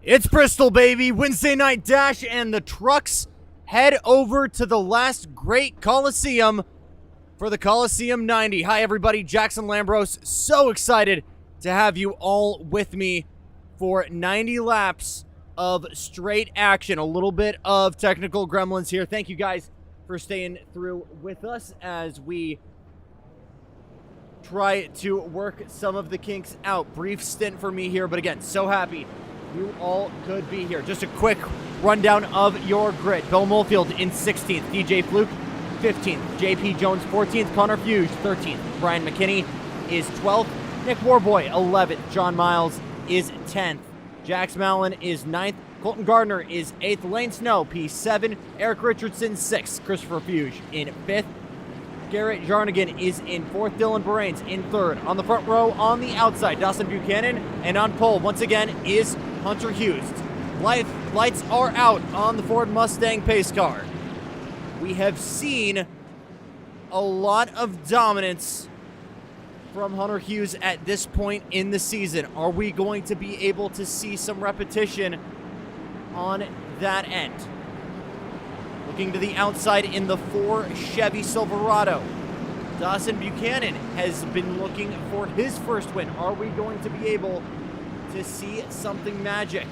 It's Bristol, baby. Wednesday night dash, and the trucks head over to the last great Coliseum for the Coliseum 90. Hi, everybody. Jackson Lambros. So excited to have you all with me for 90 laps of straight action. A little bit of technical gremlins here. Thank you guys for staying through with us as we try to work some of the kinks out. Brief stint for me here, but again, so happy you all could be here. Just a quick rundown of your grid. Bill Mulfield in 16th, DJ Fluke 15th, JP Jones 14th, Hunter Hughes 13th, Brian McKinney is 12th, Nick Warboy 11th, John Miles is 10th, Jax Mallon is 9th, Colton Gardner is 8th, Lane Snow P7, Eric Richardson 6th, Christopher Fuge in 5th, Garrett Jarnigan is in 4th, Dylan Boraines in 3rd. On the front row, on the outside, Dawson Buchanan, and on pole, once again, is Hunter Hughes. Lights are out on the Ford Mustang pace car. We have seen a lot of dominance from Hunter Hughes at this point in the season. Are we going to be able to see some repetition on that end? Looking to the outside in the 4 Chevy Silverado, Dawson Buchanan has been looking for his first win. Are we going to be able to see something magic?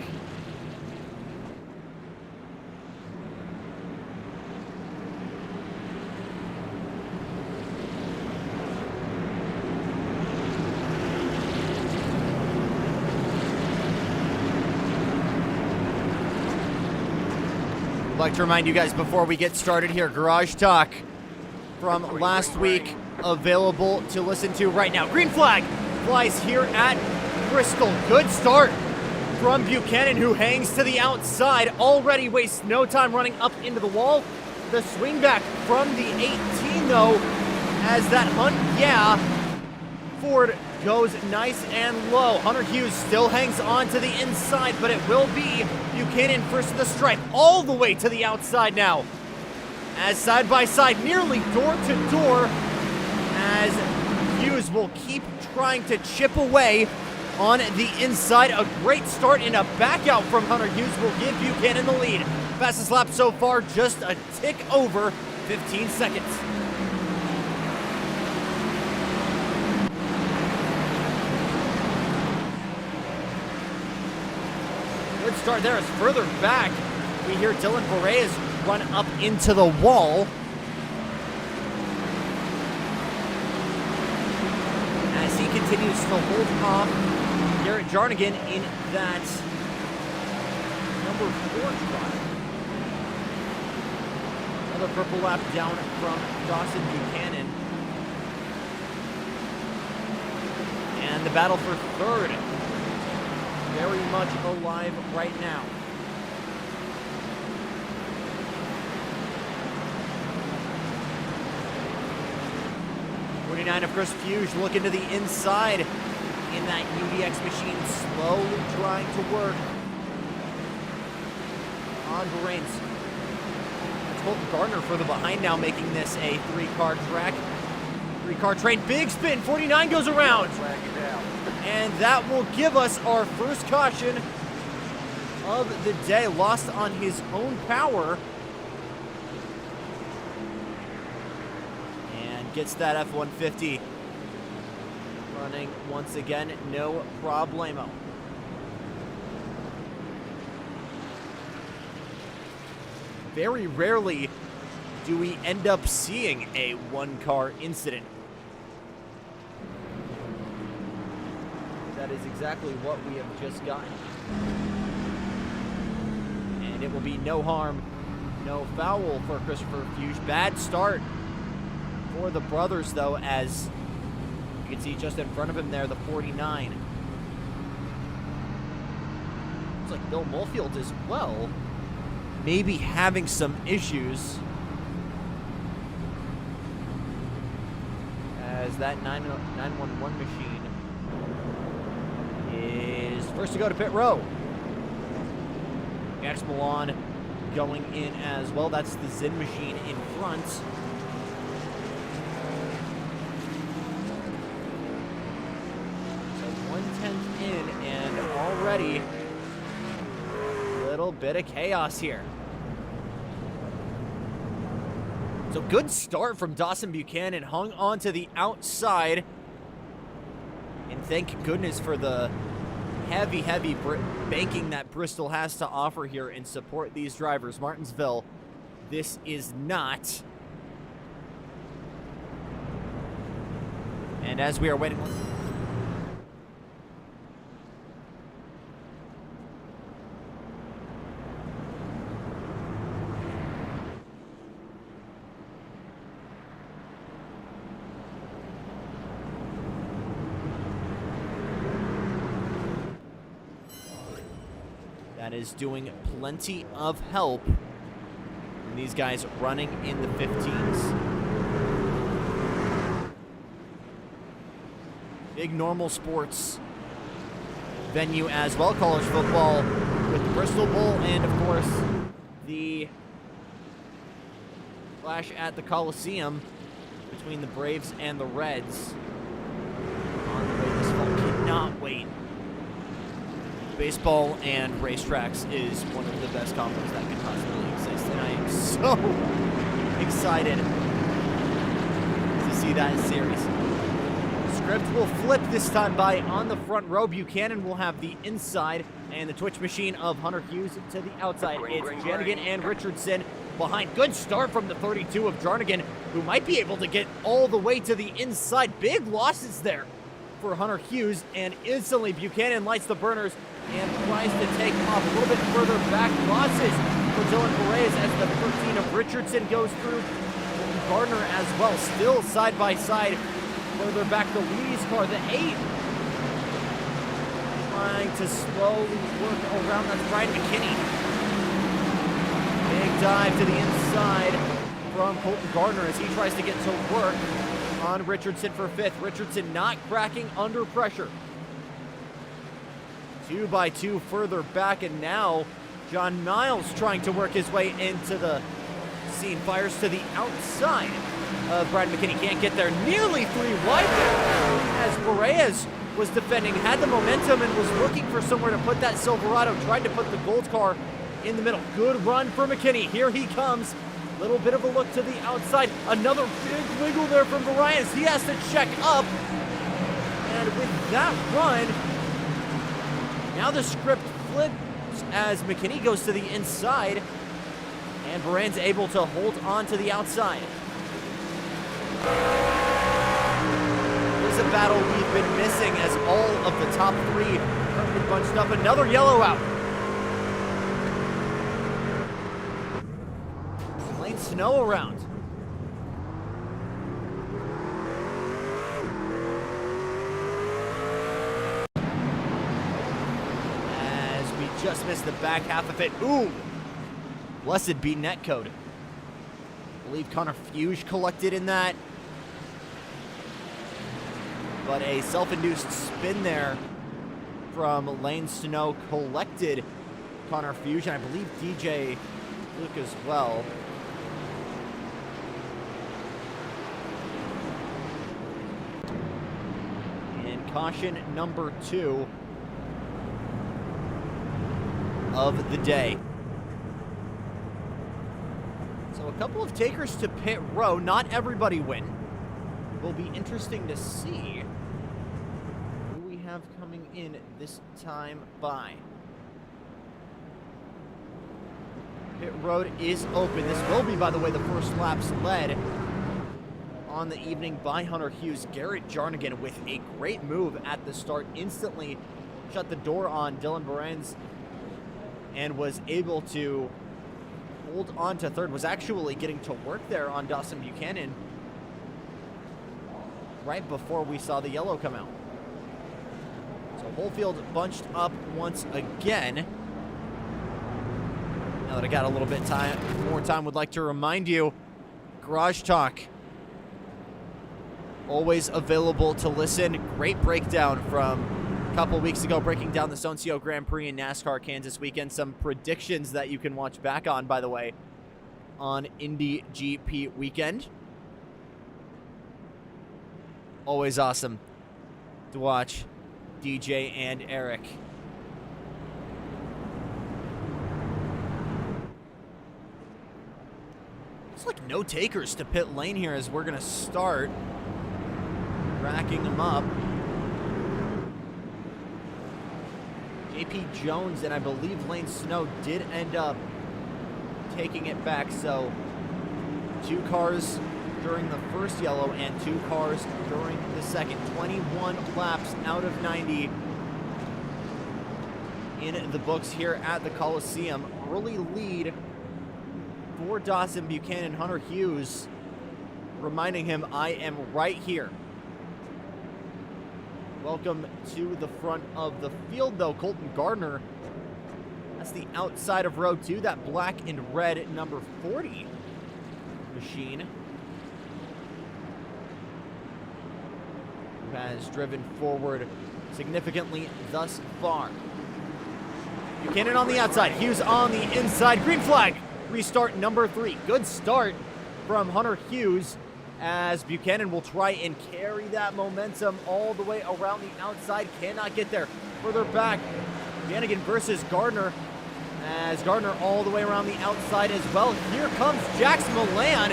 I'd like to remind you guys before we get started here, Garage Talk from last week available to listen to right now. Green flag flies here at Bristol. Good start from Buchanan, who hangs to the outside, already wastes no time running up into the wall. The swing back from the 18 though, as that Ford goes nice and low. Hunter Hughes still hangs on to the inside, but it will be Buchanan first to the stripe, all the way to the outside now. As side by side, nearly door to door, as Hughes will keep trying to chip away on the inside. A great start and a back out from Hunter Hughes will give Buchanan the lead. Fastest lap so far, just a tick over 15 seconds. Good start there as further back, we hear Dylan Boraines run up into the wall. As he continues to hold off Garrett Jarnigan in that number 4 spot. Another purple lap down from Dawson Buchanan. And the battle for 3rd very much alive right now. Of Chris Fuge looking to the inside in that UDX machine, slowly trying to work on Boraines. It's Colton Gardner further behind now, making this a 3-car track. 3-car train, big spin, 49 goes around. And that will give us our first caution of the day, lost on his own power. Gets that F-150 running once again, no problemo. Very rarely do we end up seeing a 1-car incident. That is exactly what we have just gotten. And it will be no harm, no foul for Christopher Fuge. Bad start for the brothers, though, as you can see just in front of him there, the 49. Looks like Bill Mulfield as well, maybe having some issues, as that 911 machine is first to go to pit row. Max Milan going in as well. That's the Zin machine in front. So 1/10 in, and already bit of chaos here. So good start from Dawson Buchanan, hung on to the outside. And thank goodness for the heavy banking that Bristol has to offer here and support these drivers. Martinsville, this is not. And as we are waiting, that is doing plenty of help. And these guys running in the 15s. Big normal sports venue as well. College football with the Bristol Bowl and, of course, the clash at the Coliseum between the Braves and the Reds. On the way this fall. Cannot wait. Baseball and racetracks is one of the best combos that can possibly exist, and I am so excited to see that series. Script will flip this time by on the front row. Buchanan will have the inside, and the twitch machine of Hunter Hughes to the outside. It's Jernigan and Richardson behind. Good start from the 32 of Jernigan, who might be able to get all the way to the inside. Big losses there for Hunter Hughes, and instantly Buchanan lights the burners and tries to take off a little bit further back. Losses for Dylan Perez as the 13 of Richardson goes through. Gardner as well, still side by side. Further back, the Lee's car, the 8. Trying to slowly work around. That's Brian McKinney. Big dive to the inside from Colton Gardner as he tries to get to work on Richardson for 5th. Richardson not cracking under pressure. 2 by 2 further back, and now John Niles trying to work his way into the scene. Fires to the outside of Brad McKinney. Can't get there. Nearly 3 wide there as Perez was defending, had the momentum and was looking for somewhere to put that Silverado. Tried to put the gold car in the middle. Good run for McKinney. Here he comes. Little bit of a look to the outside. Another big wiggle there from Varians. He has to check up. And with that run, now the script flips as McKinney goes to the inside. And Varian's able to hold on to the outside. This is a battle we've been missing as all of the top 3 have been bunched up. Another yellow out. Lane Snow around. As we just missed the back half of it. Ooh! Blessed be netcode. I believe Hunter Hughes collected in that. But a self-induced spin there from Lane Snow collected Connor Fusion. I believe DJ Luke as well. And caution number 2 of the day. So a couple of takers to pit row. Not everybody win. Will be interesting to see who we have coming in this time by. Pit road is open. This will be, by the way, the first laps led on the evening by Hunter Hughes. Garrett Jarnigan with a great move at the start. Instantly shut the door on Dylan Behrens and was able to hold on to 3rd. Was actually getting to work there on Dawson Buchanan right before we saw the yellow come out. So whole field bunched up once again. Now that I got a little bit more time, would like to remind you, Garage Talk, always available to listen. Great breakdown from a couple weeks ago, breaking down the Soncio Grand Prix in NASCAR Kansas weekend. Some predictions that you can watch back on, by the way, on Indy GP weekend. Always awesome to watch DJ and Eric. Looks like no takers to pit lane here as we're going to start racking them up. JP Jones and I believe Lane Snow did end up taking it back, so 2 cars during the first yellow and 2 cars during the second. 21 laps out of 90 in the books here at the Coliseum. Early lead for Dawson Buchanan. Hunter Hughes reminding him, I am right here. Welcome to the front of the field, though. Colton Gardner, that's the outside of row 2, that black and red number 40 machine, who has driven forward significantly thus far. Buchanan on the outside, Hughes on the inside. Green flag, restart number 3. Good start from Hunter Hughes, as Buchanan will try and carry that momentum all the way around the outside. Cannot get there. Further back, Vanagan versus Gardner, as Gardner all the way around the outside as well. Here comes Jax Milan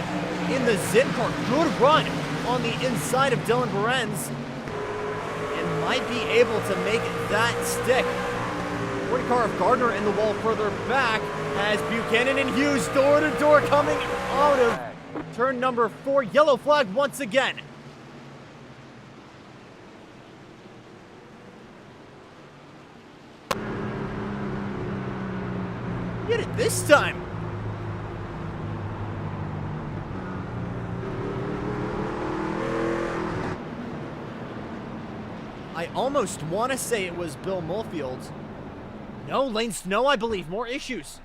in the Zin car. Good run on the inside of Dylan Behrens, and might be able to make that stick. 40 car of Gardner in the wall further back, as Buchanan and Hughes door to door coming out of turn number 4. Yellow flag once again. Get it this time. I almost want to say it was Bill Mulfield. No, Lane Snow, I believe. More issues.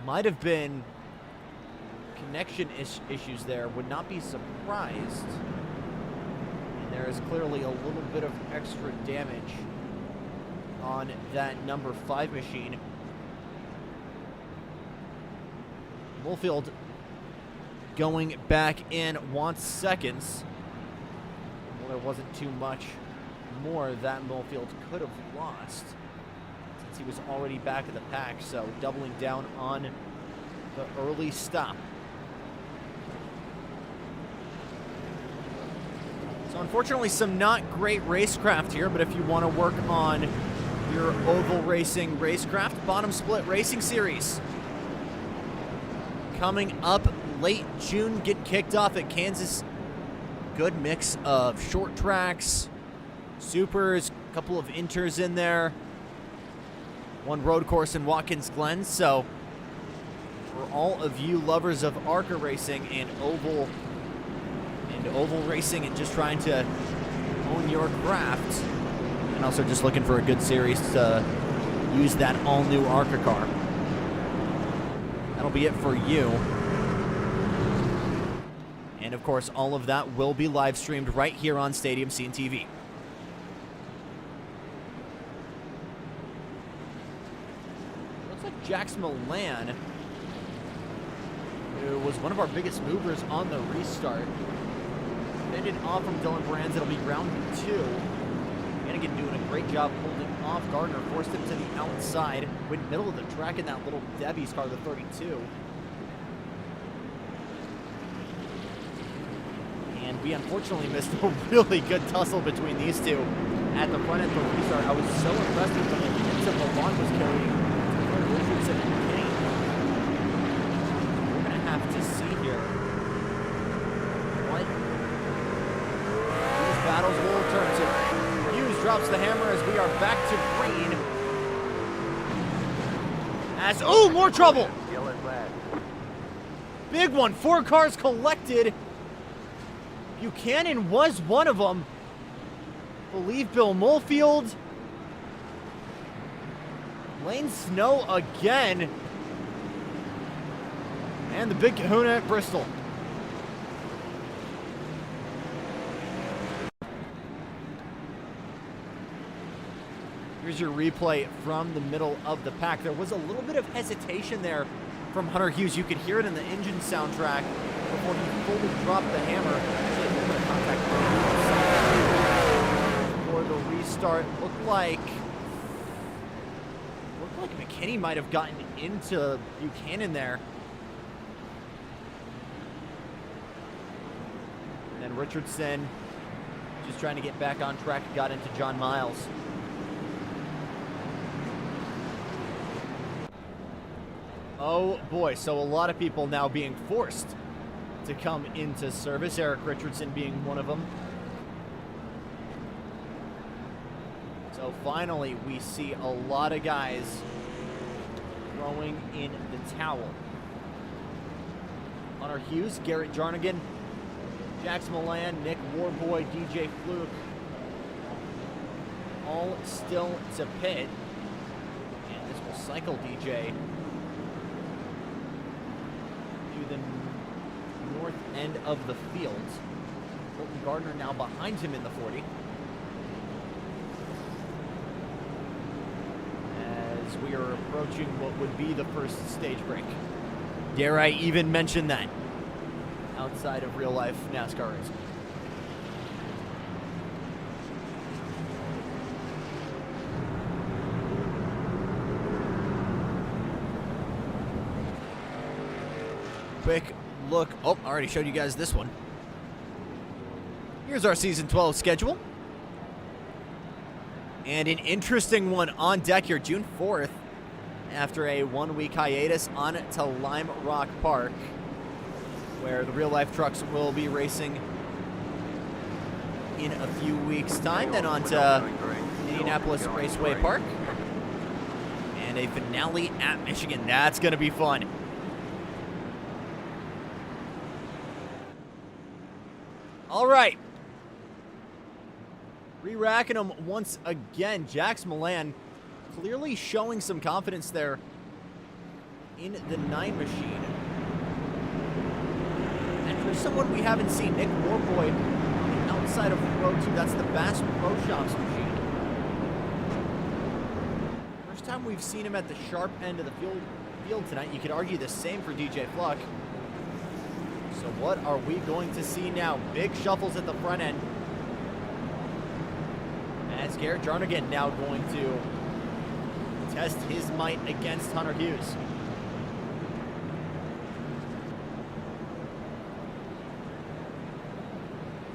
Might have been connection issues there. Would not be surprised. And there is clearly a little bit of extra damage on that number 5 machine. Mulfield going back in, wants seconds. Well, there wasn't too much more that Mulfield could have lost, since he was already back of the pack, so doubling down on the early stop. So unfortunately, some not great racecraft here, but if you want to work on your oval racing racecraft, Bottom Split Racing Series coming up late June, get kicked off at Kansas. Good mix of short tracks, supers, a couple of inters in there, one road course in Watkins Glen. So for all of you lovers of ARCA racing and oval racing, and just trying to own your craft, and also just looking for a good series to use that all-new ARCA car, that'll be it for you. And of course, all of that will be live streamed right here on Stadium Scene TV. Looks like Jax Milan, who was one of our biggest movers on the restart, ended off from Dylan Behrens. It'll be round 2. Vanagan doing a great job holding off Gardner, forced him to the outside, went middle of the track in that little Debbie's car, the 32. And we unfortunately missed a really good tussle between these two at the front at the restart. I was so impressed with the momentum Lavon was carrying. At the beginning. We're going to have to see here what these battles will turn to. Hughes drops the hammer as we are back to green. As, oh, more trouble! Big one, 4 cars collected. Buchanan was one of them. I believe Bill Mulfield. Lane Snow again. And the big kahuna at Bristol. Here's your replay from the middle of the pack. There was a little bit of hesitation there from Hunter Hughes. You could hear it in the engine soundtrack before he fully dropped the hammer. restart. Looked like McKinney might have gotten into Buchanan there. And then Richardson, just trying to get back on track, got into John Miles. Oh boy, so a lot of people now being forced to come into service, Eric Richardson being one of them. So finally, we see a lot of guys throwing in the towel. Hunter Hughes, Garrett Jarnigan, Jax Milan, Nick Warboy, DJ Fluke, all still to pit. And this will cycle DJ to the north end of the field. Colton Gardner now behind him in the 40. As we are approaching what would be the first stage break. Dare I even mention that? Outside of real life NASCAR racing. Quick look. Oh, I already showed you guys this one. Here's our Season 12 schedule. And an interesting one on deck here, June 4th, after a one-week hiatus, on to Lime Rock Park, where the real-life trucks will be racing in a few weeks' time. Then on to Indianapolis Raceway Park, and a finale at Michigan. That's going to be fun. All right. Re-racking them once again. Jax Milan clearly showing some confidence there in the 9 machine. And for someone we haven't seen, Nick Warboy outside of row 2. That's the Bass Pro Shops machine. First time we've seen him at the sharp end of the field tonight. You could argue the same for DJ Fluck. So what are we going to see now? Big shuffles at the front end. As Garrett Jarnigan now going to test his might against Hunter Hughes.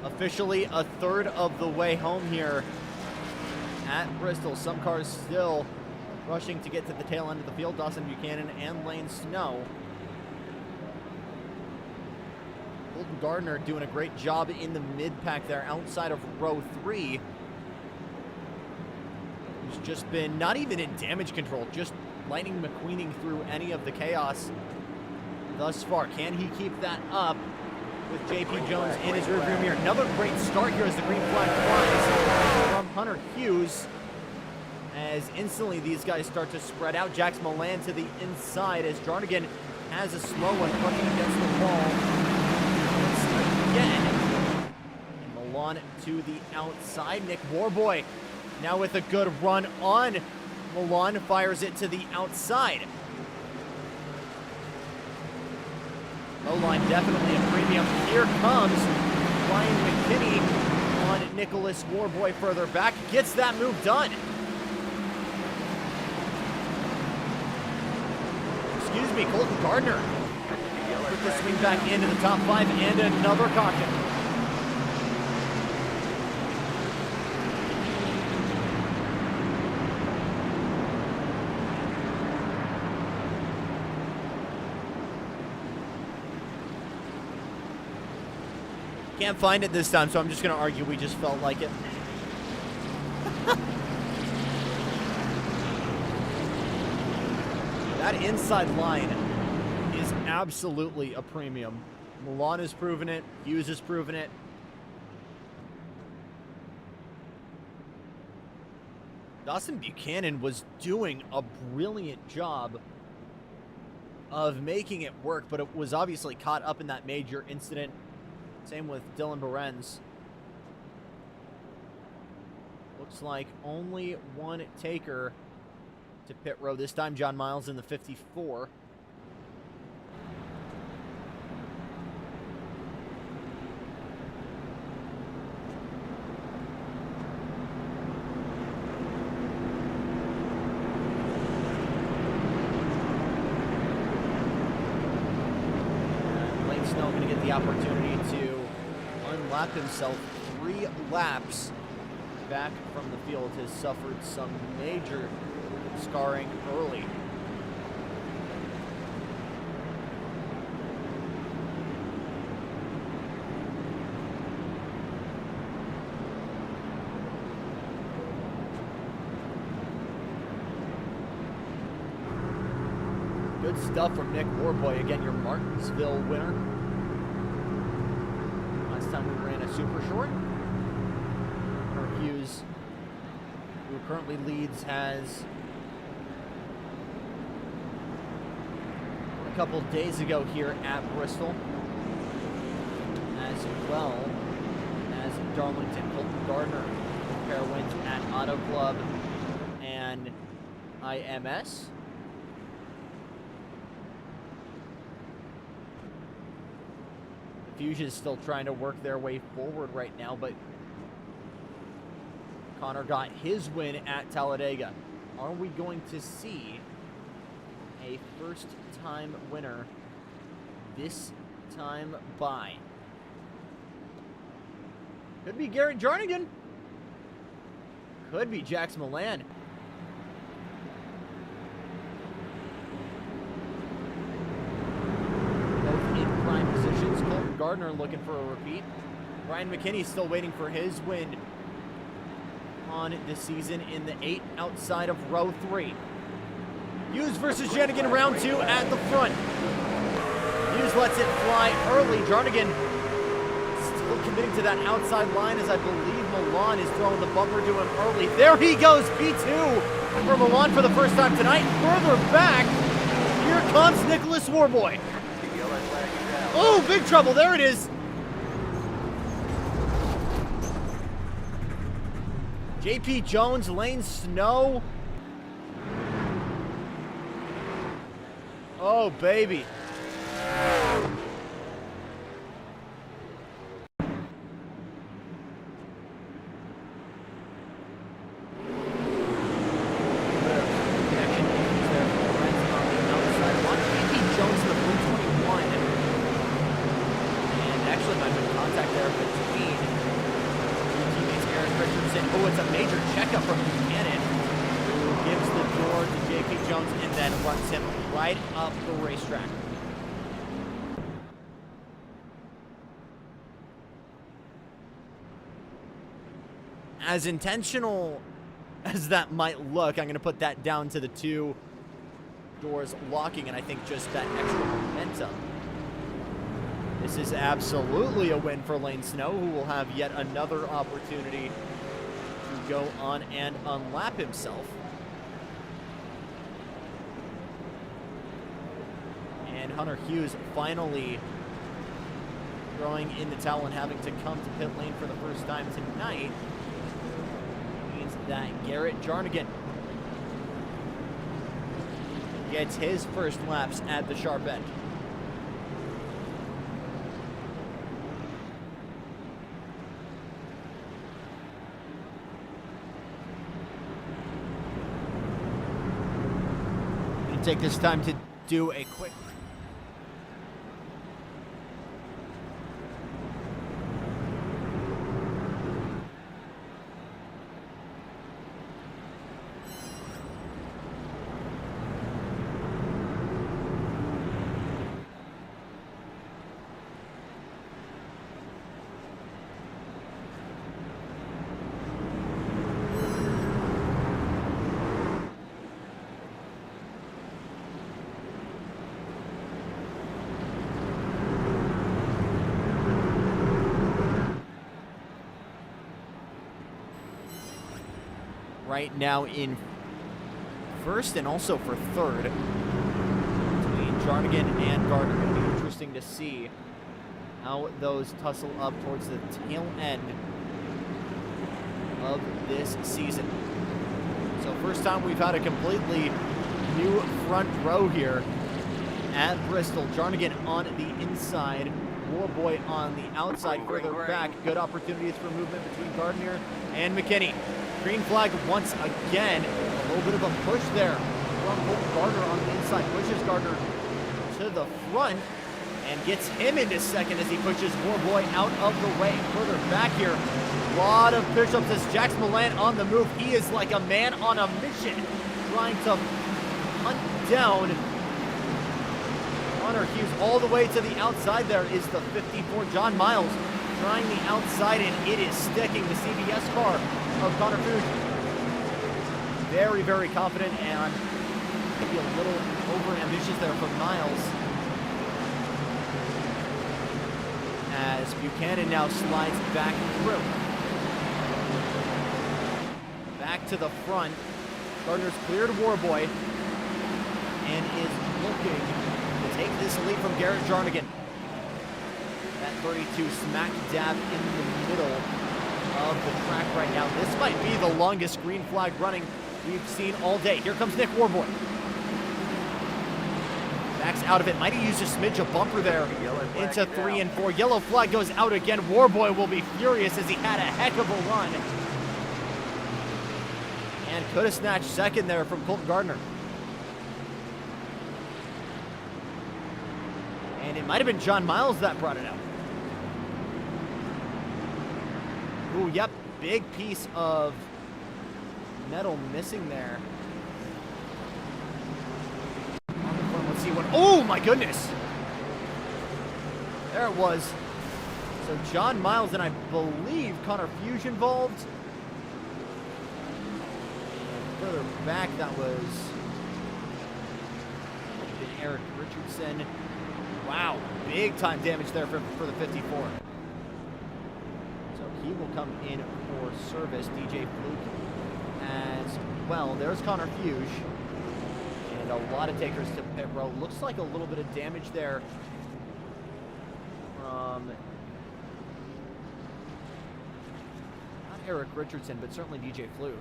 Officially a third of the way home here at Bristol. Some cars still rushing to get to the tail end of the field. Dawson Buchanan and Lane Snow. Colton Gardner doing a great job in the mid-pack there outside of row 3. He's just been not even in damage control, just Lightning McQueening through any of the chaos thus far. Can he keep that up with JP Jones in his rearview mirror? Another great start here as the green flag flies from Hunter Hughes. As instantly these guys start to spread out. Jax Milan to the inside as Jarnigan has a slow one pushing against the wall. Again. And Milan to the outside. Nick Warboy now with a good run on. Milan fires it to the outside. Low line definitely a premium. Here comes Ryan McKinney on Nicholas Warboy further back. Gets that move done. Excuse me, Colton Gardner with the swing back into the top 5 and another caution. Can't find it this time, so I'm just going to argue we just felt like it. That inside line is absolutely a premium. Milan has proven it. Hughes has proven it. Dawson Buchanan was doing a brilliant job of making it work, but it was obviously caught up in that major incident. Same with Dylan Behrens. Looks like only one taker to pit row. This time John Miles in the 54. opportunity to unlap himself 3 laps back from the field. Has suffered some major scarring early. Good stuff from Nick Warboy. Again, your Martinsville winner. Last time we ran a super short. Hunter Hughes, who currently leads, has a couple days ago here at Bristol, as well as Darlington. Colton Gardner, pair wins at Auto Club and IMS. Fusion is still trying to work their way forward right now, but Connor got his win at Talladega. Are we going to see a first-time winner this time by? Could be Garrett Jarnigan. Could be Jax Milan. Positions. Colton Gardner looking for a repeat. Ryan McKinney still waiting for his win on the season in the 8 outside of row 3. Hughes versus Jarnigan, round 2 at the front. Hughes lets it fly early. Jarnigan still committing to that outside line, as I believe Milan is throwing the bumper to him early. There he goes, P2 for Milan for the first time tonight. Further back, here comes Nicholas Warboy. Oh, big trouble. There it is. JP Jones, Lane Snow. Oh, baby. Oh, it's a major checkup from Buchanan, who gives the door to JP Jones and then runs him right up the racetrack. As intentional as that might look, I'm going to put that down to the 2 doors locking, and I think just that extra momentum. This is absolutely a win for Lane Snow, who will have yet another opportunity to go on and unlap himself. And Hunter Hughes finally throwing in the towel and having to come to pit lane for the first time tonight means that Garrett Jarnigan gets his first laps at the sharp end. Take this time to do a quick right now in first and also for third between Jarnigan and Gardner. Going to be interesting to see how those tussle up towards the tail end of this season. So first time we've had a completely new front row here at Bristol. Jarnigan on the inside, Warboy on the outside, further back. Good opportunities for movement between Gardner and McKinney. Green flag once again. A little bit of a push there from Gardner on the inside. Pushes Gardner to the front. and gets him into second as he pushes Warboy out of the way. Further back here, a lot of push-ups as Jax Milan on the move. He is like a man on a mission, trying to hunt down Hunter Hughes. All the way to the outside there is the 54 John Miles, trying the outside, and it is sticking. The CBS car of Connor Hughes. Very, very confident, and maybe a little over-ambitious there from Miles. As Buchanan now slides back through. Back to the front. Gardner's cleared Warboy and is looking to take this lead from Garrett Jarnigan. That 32 smack dab in the middle of the track right now. This might be the longest green flag running we've seen all day. Here comes Nick Warboy. Backs out of it. Might have used a smidge of bumper there into 3 and 4. Yellow flag goes out again. Warboy will be furious as he had a heck of a run. And could have snatched second there from Colton Gardner. And it might have been John Miles that brought it out. Ooh, yep. Big piece of metal missing there. Let's see what. Oh my goodness! There it was. So John Miles and I believe Connor Hughes involved. And further back, that was Eric Richardson. Wow, big time damage there for the 54. So he will come in for service. DJ Fluke as well. There's Connor Hughes. And a lot of takers to pit row. Looks like a little bit of damage there from not Eric Richardson, but certainly DJ Fluke.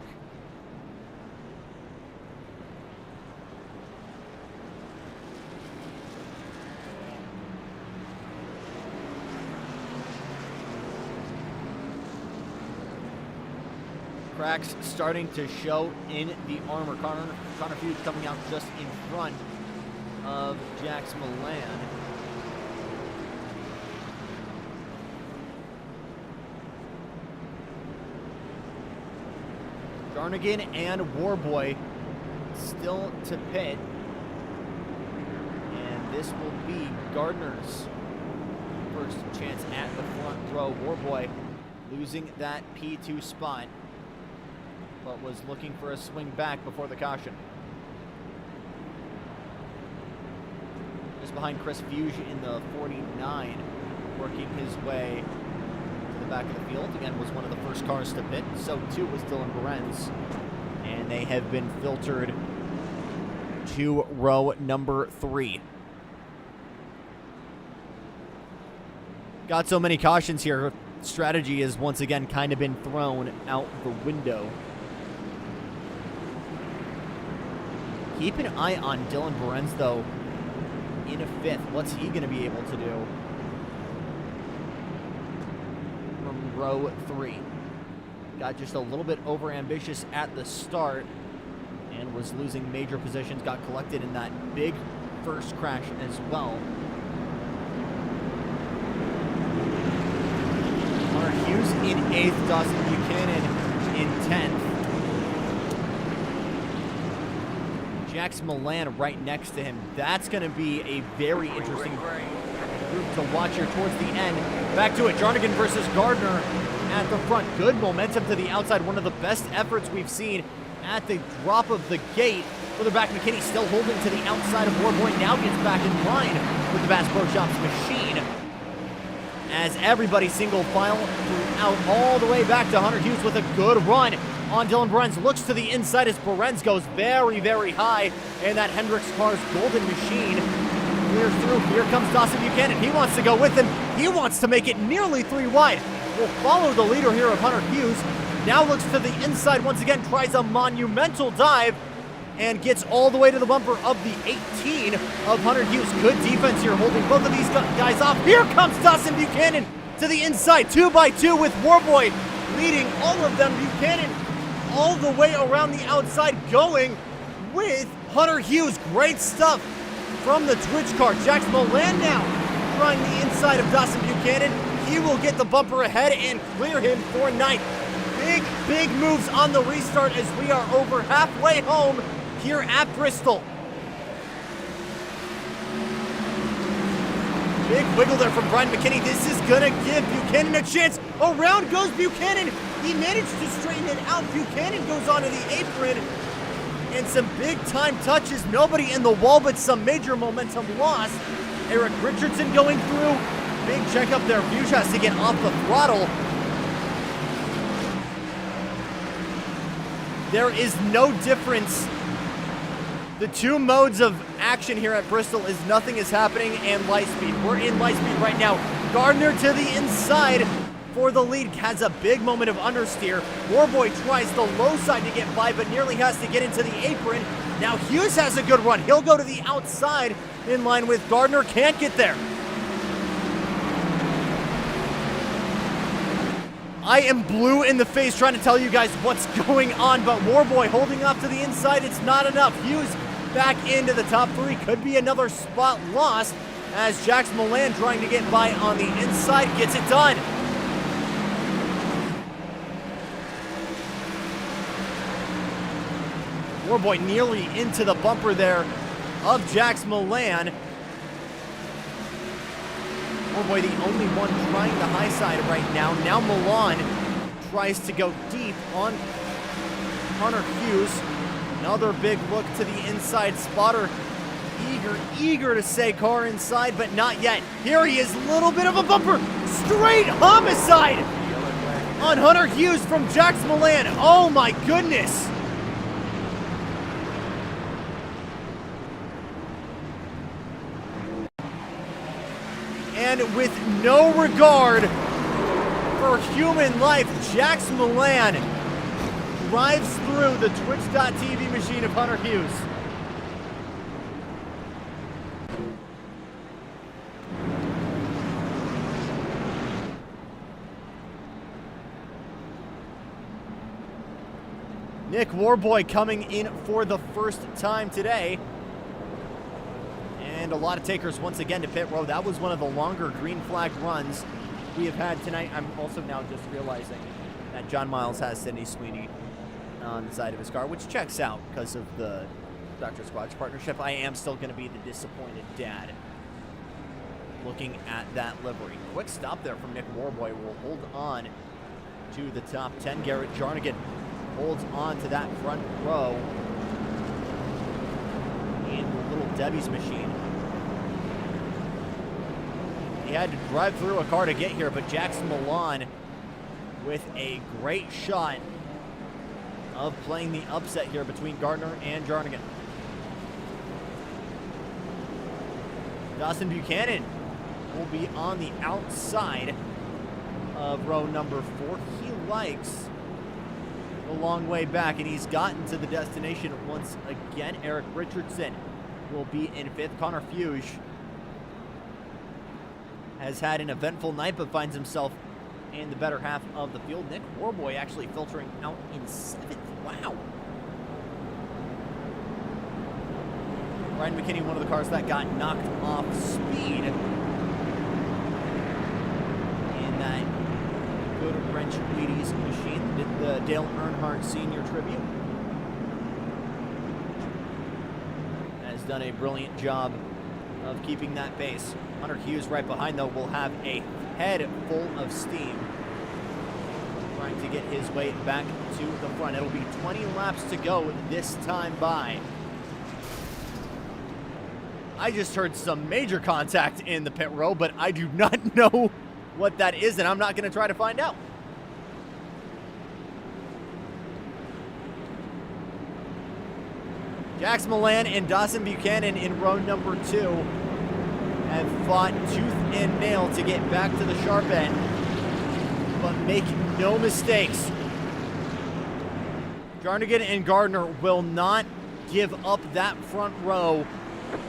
Cracks starting to show in the armor. Connor Hughes coming out just in front of Jax Milan. Jarnigan and Warboy still to pit. And this will be Gardner's first chance at the front row. Warboy losing that P2 spot, but was looking for a swing back before the caution. Just behind Chris Fuge in the 49, working his way to the back of the field. Again, was one of the first cars to pit. So too was Dylan Behrens. And they have been filtered to row number 3. Got so many cautions here. Strategy has once again kind of been thrown out the window. Keep an eye on Dylan Behrens, though, in a 5th. What's he going to be able to do from row 3? Got just a little bit over-ambitious at the start and was losing major positions. Got collected in that big first crash as well. Hunter Hughes in 8th, Dawson Buchanan in 10th. Jax Milan right next to him. That's going to be a very interesting group to watch here towards the end. Back to it, Jarnigan versus Gardner at the front. Good momentum to the outside. One of the best efforts we've seen at the drop of the gate. Further back, McKinney still holding to the outside of Warboy. Now gets back in line with the Bass Pro Shops machine. As everybody single file throughout all the way back to Hunter Hughes with a good run on Dylan Behrens. Looks to the inside as Behrens goes very, very high. And that Hendricks car's golden machine clears through. Here comes Dawson Buchanan. He wants to go with him. He wants to make it nearly 3 wide. Will follow the leader here of Hunter Hughes. Now looks to the inside once again. Tries a monumental dive. And gets all the way to the bumper of the 18 of Hunter Hughes. Good defense here, holding both of these guys off. Here comes Dawson Buchanan to the inside, 2 by 2 with Warboy leading all of them. Buchanan all the way around the outside, going with Hunter Hughes. Great stuff from the Twitch car. Jax Milan now trying the inside of Dawson Buchanan. He will get the bumper ahead and clear him for ninth. Big moves on the restart as we are over halfway home here at Bristol. Big wiggle there from Brian McKinney. This is gonna give Buchanan a chance. Around goes Buchanan. He managed to straighten it out. Buchanan goes onto the apron. And some big time touches. Nobody in the wall, but some major momentum lost. Eric Richardson going through. Big checkup there. Hughes has to get off the throttle. There is no difference. The two modes of action here at Bristol is nothing is happening and light speed. We're in light speed right now. Gardner to the inside for the lead. Has a big moment of understeer. Warboy tries the low side to get by, but nearly has to get into the apron. Now Hughes has a good run. He'll go to the outside in line with Gardner. Can't get there. I am blue in the face trying to tell you guys what's going on, but Warboy holding off to the inside. It's not enough. Hughes back into the top three. Could be another spot lost as Jax Milan trying to get by on the inside. Gets it done. Warboy nearly into the bumper there of Jax Milan. Warboy the only one trying the high side right now. Now Milan tries to go deep on Hunter Hughes. Another big look to the inside. Spotter eager to say car inside, but not yet. Here he is, little bit of a bumper. Straight homicide on Hunter Hughes from Jax Milan. Oh my goodness. And with no regard for human life, Jax Milan drives through the Twitch.tv machine of Hunter Hughes. Nick Warboy coming in for the first time today. And a lot of takers once again to pit road. That was one of the longer green flag runs we have had tonight. I'm also now just realizing that John Miles has Sydney Sweeney on the side of his car, which checks out because of the Dr. Squatch partnership. I am still going to be the disappointed dad looking at that livery. Quick stop there from Nick Warboy. Will hold on to the top 10. Garrett Jarnigan holds on to that front row in the Little Debbie's machine. He had to drive through a car to get here, but Jax Milan with a great shot of playing the upset here between Gardner and Jarnigan. Dawson Buchanan will be on the outside of row number 4. He likes the long way back, and he's gotten to the destination once again. Eric Richardson will be in 5th. Connor Hughes has had an eventful night, but finds himself in the better half of the field. Nick Warboy actually filtering out in 7th. Wow. Ryan McKinney, one of the cars that got knocked off speed in that Good Wrench Wheaties machine. Did the Dale Earnhardt Sr. tribute. Has done a brilliant job of keeping that pace. Hunter Hughes right behind, though, will have a head full of steam, trying to get his way back to the front. It'll be 20 laps to go this time by. I just heard some major contact in the pit row, but I do not know what that is, and I'm not going to try to find out. Jax Milan and Dawson Buchanan in row number 2 have fought tooth and nail to get back to the sharp end, but make no mistakes. Jarnigan and Gardner will not give up that front row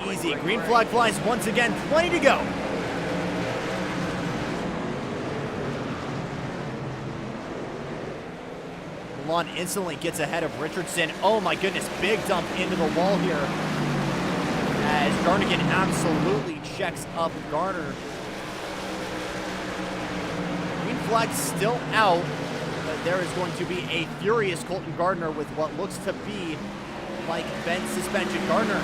easy. Green flag flies once again, 20 to go. Milan instantly gets ahead of Richardson. Oh my goodness, big dump into the wall here as Jarnigan absolutely checks up Gardner flag still out, but there is going to be a furious Colton Gardner with what looks to be like bent suspension. Gardner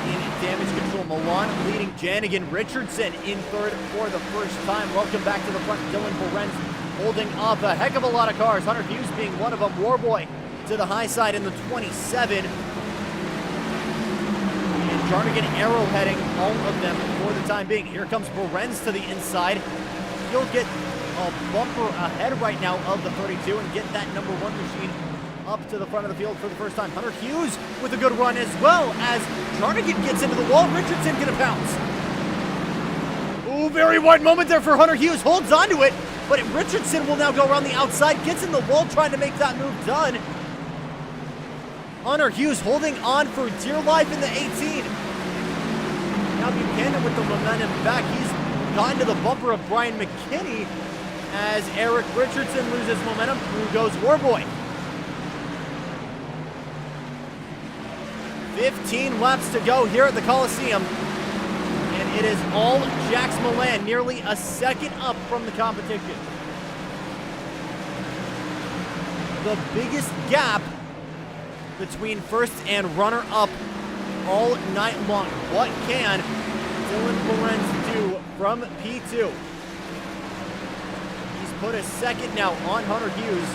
in damage control. Milan leading Janigan. Richardson in third for the first time. Welcome back to the front. Dylan Lorenz holding off a heck of a lot of cars. Hunter Hughes being one of them. Warboy to the high side in the 27. And Jarnigan arrowheading all of them for the time being. Here comes Lorenz to the inside. He'll get a bumper ahead right now of the 32 and get that number 1 machine up to the front of the field for the first time. Hunter Hughes with a good run, as well as Jarnigan gets into the wall. Richardson gonna pounce. Ooh, very wide moment there for Hunter Hughes. Holds onto it, but Richardson will now go around the outside, gets in the wall trying to make that move done. Hunter Hughes holding on for dear life in the 18. Now Buchanan with the momentum back. He's gotten to the bumper of Brian McKinney as Eric Richardson loses momentum. Through goes Warboy. 15 laps to go here at the Coliseum. And it is all Jax Milan, nearly a second up from the competition. The biggest gap between first and runner-up all night long. What can Dylan Lorenz do from P2? He's put a second now on Hunter Hughes.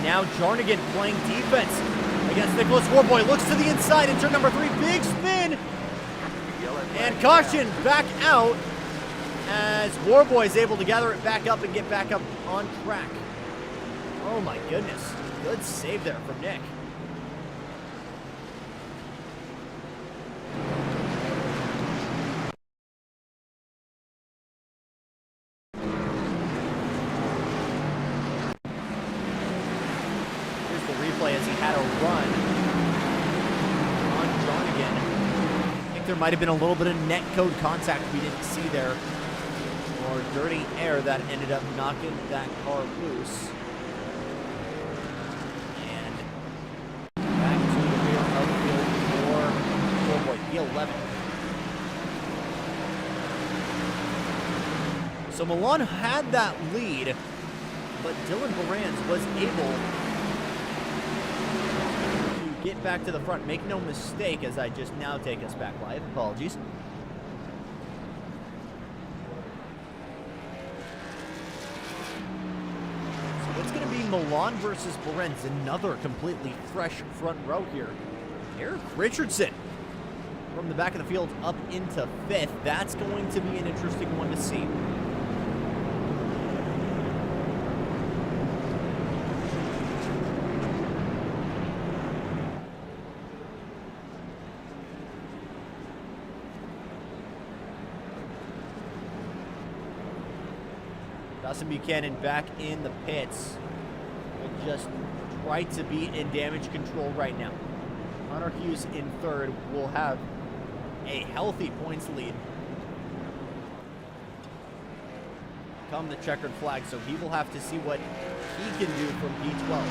Now Jarnigan playing defense against Nicholas Warboy. Looks to the inside in turn number 3. Big spin. And caution back out as Warboy is able to gather it back up and get back up on track. Oh my goodness. Good save there from Nick. As he had a run on Jarnigan. I think there might have been a little bit of net code contact we didn't see there, or dirty air that ended up knocking that car loose. And back to the rear of the field for Warboy, P11. So Milan had that lead, but Dylan Lorenz was able get back to the front. Make no mistake, as I just now take us back live. Apologies. So it's going to be Milan versus Lorenz. Another completely fresh front row here. Eric Richardson from the back of the field up into 5th. That's going to be an interesting one to see. Dawson Buchanan back in the pits. Will just try to be in damage control right now. Hunter Hughes in 3rd will have a healthy points lead come the checkered flag, so he will have to see what he can do from P12.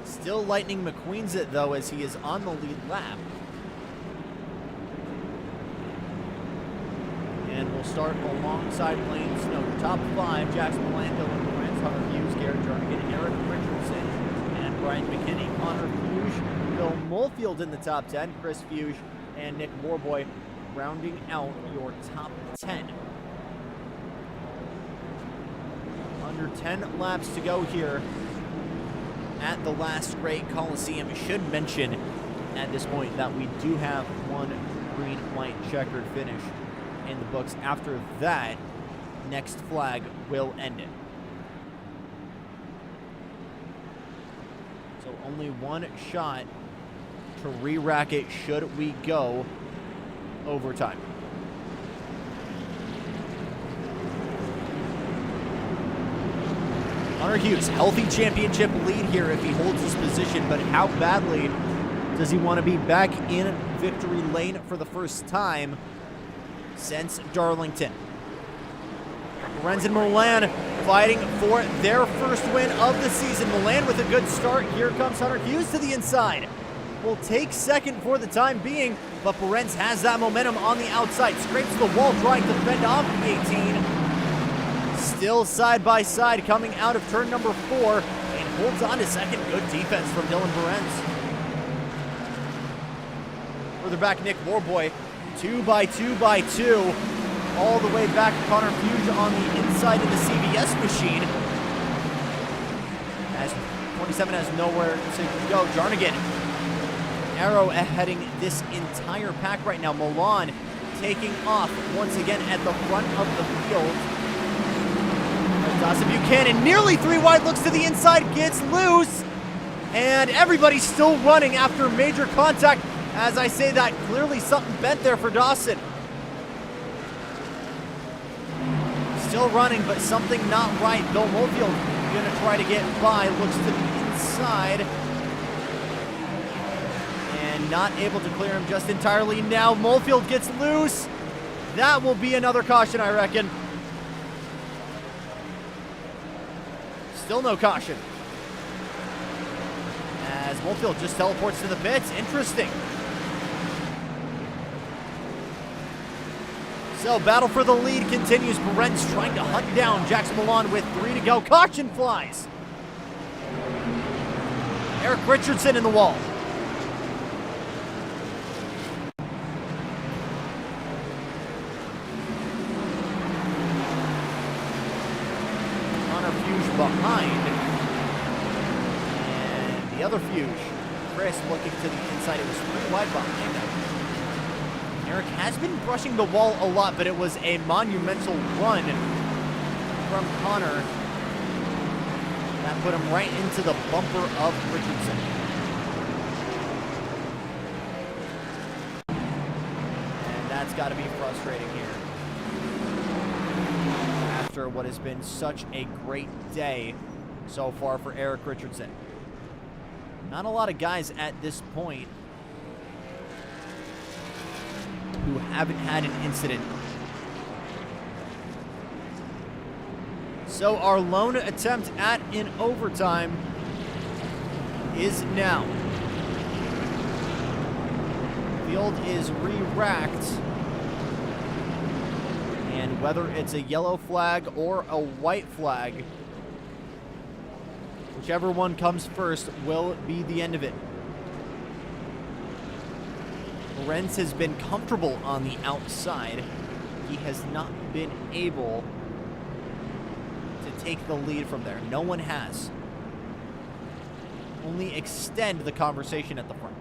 Still Lightning McQueen's it though, as he is on the lead lap. And we'll start alongside Lane Snow. Top 5, Jackson Milando, Lorenz, Hunter Hughes, Garrett Jarnigan, Eric Richardson, and Brian McKinney. Connor Fuge, Bill Mulfield in the top 10, Chris Fuge, and Nick Warboy rounding out your top 10. Under 10 laps to go here at the last great Coliseum. I should mention at this point that we do have one green, white, checkered finish in the books. After that, next flag will end it. So only one shot to re-rack it should we go overtime. Hunter Hughes, healthy championship lead here if he holds his position, but how badly does he want to be back in victory lane for the first time since Darlington? Lorenz and Milan fighting for their first win of the season. Milan with a good start. Here comes Hunter Hughes to the inside. will take second for the time being, but Berens has that momentum on the outside. Scrapes the wall, trying to fend off the 18. Still side by side coming out of turn number 4 and holds on to second. Good defense from Dylan Berens. Further back, Nick Warboy, 2x2x2. All the way back to Hunter Hughes on the inside of the CVS machine. As 27 has nowhere to go. Jarnigan arrow-heading this entire pack right now. Milan taking off once again at the front of the field. Dawson Buchanan nearly 3 wide, looks to the inside, gets loose. And everybody's still running after major contact. As I say that, clearly something bent there for Dawson. Still running, but something not right. Bill Mofield gonna try to get by, looks to the inside. And not able to clear him just entirely now. Mofield gets loose. That will be another caution, I reckon. Still no caution. As Mofield just teleports to the pits. Interesting. So, battle for the lead continues. Berens trying to hunt down Jax Milan with 3 to go. Caution flies. Eric Richardson in the wall. Hunter Hughes behind. And the other Hughes, Chris, looking to the inside. It was 3 wide behind him. Eric has been brushing the wall a lot, but it was a monumental run from Connor that put him right into the bumper of Richardson. And that's got to be frustrating here. After what has been such a great day so far for Eric Richardson. Not a lot of guys at this point who haven't had an incident. So our lone attempt at an overtime is now. Field is re-racked. And whether it's a yellow flag or a white flag, whichever one comes first will be the end of it. Berens has been comfortable on the outside. He has not been able to take the lead from there. No one has. Only extend the conversation at the front.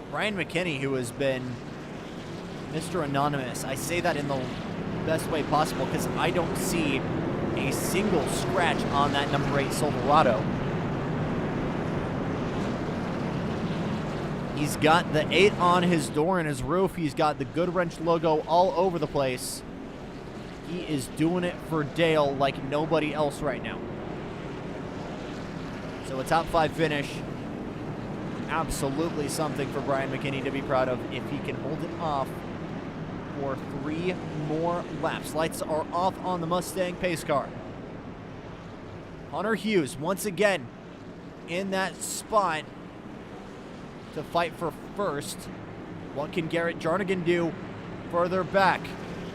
Brian McKinney, who has been Mr. Anonymous, I say that in the best way possible because I don't see a single scratch on that number 8 Silverado. He's got the 8 on his door and his roof. He's got the Good Wrench logo all over the place. He is doing it for Dale like nobody else right now. So a top 5 finish. Absolutely something for Brian McKinney to be proud of if he can hold it off for 3 more laps. Lights are off on the Mustang pace car. Hunter Hughes once again in that spot to fight for first. What can Garrett Jarnigan do further back?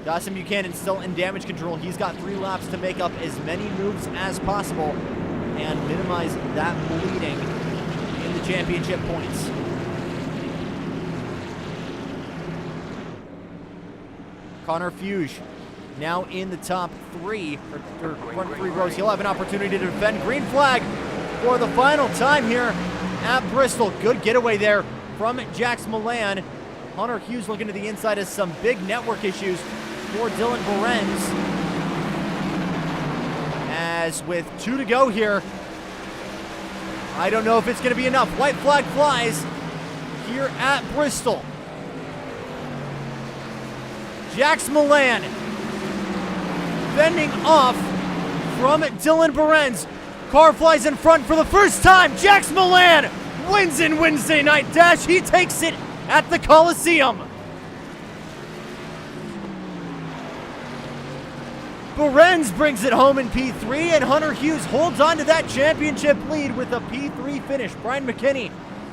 Dawson Buchanan still in damage control. He's got 3 laps to make up as many moves as possible and minimize that bleeding in the championship points. Connor Hughes now in the top 3, or front 3 rows. He'll have an opportunity to defend. Green flag for the final time here at Bristol. Good getaway there from Jax Milan. Hunter Hughes looking to the inside as some big network issues for Dylan Berens. As with 2 to go here, I don't know if it's going to be enough. White flag flies here at Bristol. Jax Milan fending off from Dylan Berens. Car flies in front for the first time. Jax Milan wins in Wednesday Night Dash. He takes it at the Coliseum. Berens brings it home in P3, and Hunter Hughes holds on to that championship lead with a P3 finish. Brian McKinney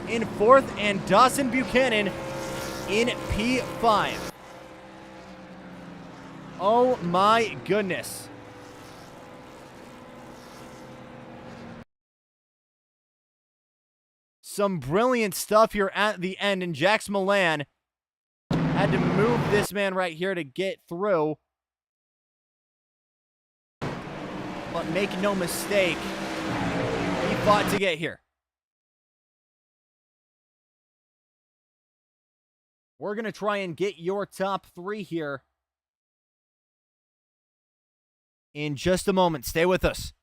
in 4th, and Dawson Buchanan in P5. Oh my goodness. Some brilliant stuff here at the end, and Jax Milan had to move this man right here to get through. But make no mistake, he fought to get here. We're going to try and get your top 3 here in just a moment. Stay with us.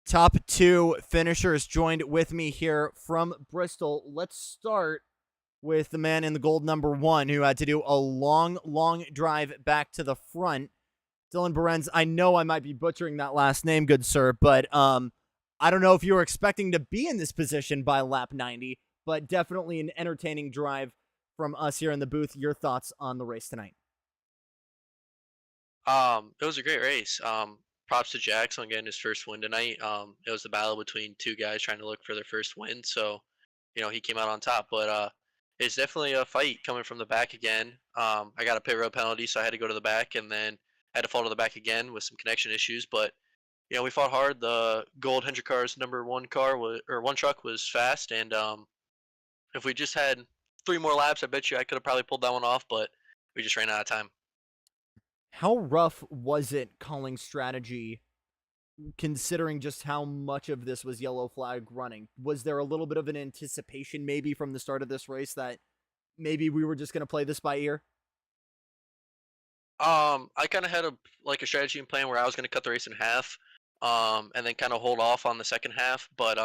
Top 2 finishers joined with me here from Bristol. Let's start with the man in the gold number 1 who had to do a long, long drive back to the front. Dylan Berens, I know I might be butchering that last name, good sir, but I don't know if you were expecting to be in this position by lap 90, but definitely an entertaining drive from us here in the booth. Your thoughts on the race tonight? It was a great race. Props to Jax on getting his first win tonight. It was the battle between 2 guys trying to look for their first win, so he came out on top. But it's definitely a fight coming from the back again. I got a pit road penalty, so I had to go to the back, and then I had to fall to the back again with some connection issues. But we fought hard. The gold Hendrick car's number 1 car one truck was fast, and if we just had 3 more laps, I bet you I could have probably pulled that one off. But we just ran out of time. How rough was it calling strategy, considering just how much of this was yellow flag running? Was there a little bit of an anticipation maybe from the start of this race that maybe we were just going to play this by ear? I kind of had a strategy and plan where I was going to cut the race in half, and then kind of hold off on the second half. But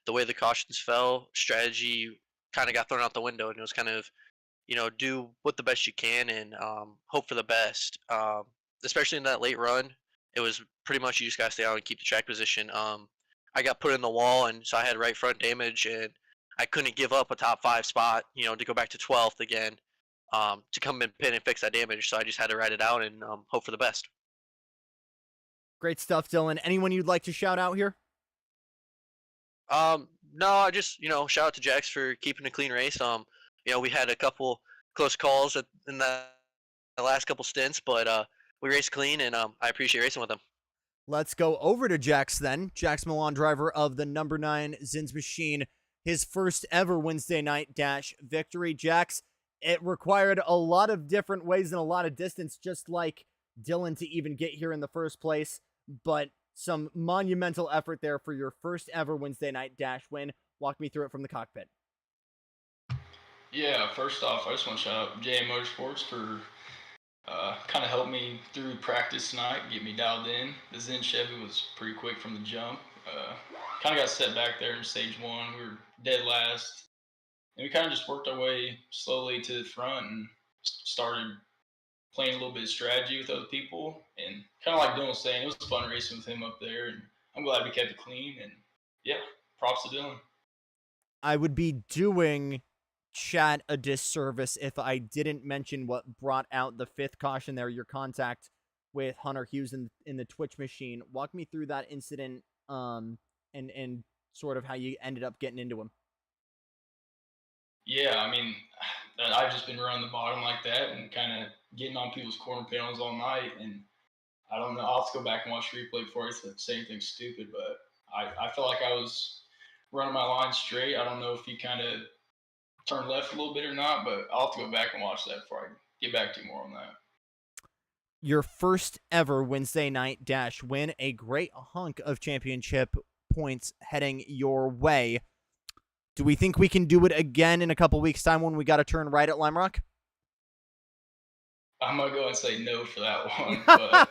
the way the cautions fell, strategy kind of got thrown out the window, and it was kind of do what the best you can and hope for the best. Especially in that late run, it was pretty much you just gotta stay out and keep the track position. I got put in the wall, and so I had right front damage, and I couldn't give up a top 5 spot, to go back to 12th again, to come in pit and fix that damage. So I just had to ride it out and hope for the best. Great stuff, Dylan. Anyone you'd like to shout out here? No, I just shout out to Jax for keeping a clean race. We had a couple close calls in the last couple stints, but we raced clean, and I appreciate racing with him. Let's go over to Jax then. Jax Milan, driver of the number 9 Zins machine, his first ever Wednesday night dash victory. Jax, it required a lot of different ways and a lot of distance, just like Dylan, to even get here in the first place, but some monumental effort there for your first ever Wednesday night dash win. Walk me through it from the cockpit. Yeah, first off, I just want to shout out JA Motorsports for kind of helped me through practice tonight, get me dialed in. The Zen Chevy was pretty quick from the jump. Kind of got set back there in stage 1. We were dead last. And we kind of just worked our way slowly to the front and started playing a little bit of strategy with other people. And kind of like Dylan was saying, it was fun racing with him up there. And I'm glad we kept it clean. And yeah, props to Dylan. I would be doing chat a disservice if I didn't mention what brought out the 5th caution there, your contact with Hunter Hughes in the Twitch machine. Walk me through that incident and sort of how you ended up getting into him. Yeah, I mean, I've just been running the bottom like that and kind of getting on people's corner panels all night. And I don't know, I'll have to go back and watch the replay before I say anything stupid, but I felt like I was running my line straight. I don't know if he kind of turned left a little bit or not, but I'll have to go back and watch that before I get back to you more on that. Your first ever Wednesday night dash win, a great hunk of championship points heading your way. Do we think we can do it again in a couple weeks' time when we got to turn right at Lime Rock? I'm going to go and say no for that one, but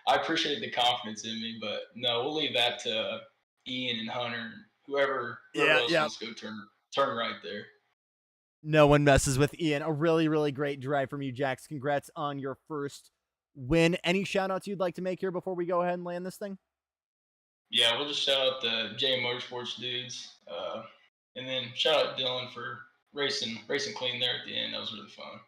I appreciate the confidence in me, but no, we'll leave that to Ian and Hunter, whoever else wants to go turn right there. No one messes with Ian. A really, really great drive from you, Jax. Congrats on your first win. Any shout-outs you'd like to make here before we go ahead and land this thing? Yeah, we'll just shout out the J Motorsports dudes, and then shout out Dylan for racing clean there at the end. That was really fun.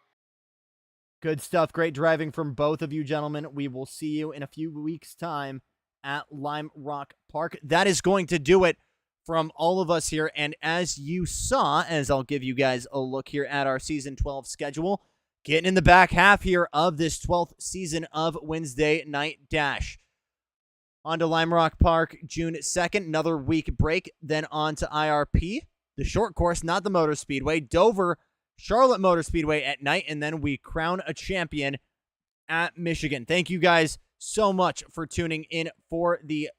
Good stuff. Great driving from both of you, gentlemen. We will see you in a few weeks' time at Lime Rock Park. That is going to do it from all of us here. And as you saw, as I'll give you guys a look here at our Season 12 schedule, getting in the back half here of this 12th season of Wednesday Night Dash. On to Lime Rock Park, June 2nd, another week break. Then on to IRP, the short course, not the Motor Speedway. Dover, Charlotte Motor Speedway at night. And then we crown a champion at Michigan. Thank you guys so much for tuning in for the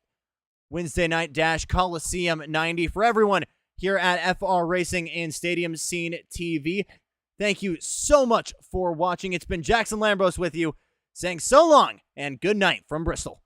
Wednesday Night Dash Coliseum 90. For everyone here at FR Racing and Stadium Scene TV, thank you so much for watching. It's been Jackson Lambros with you, saying so long and good night from Bristol.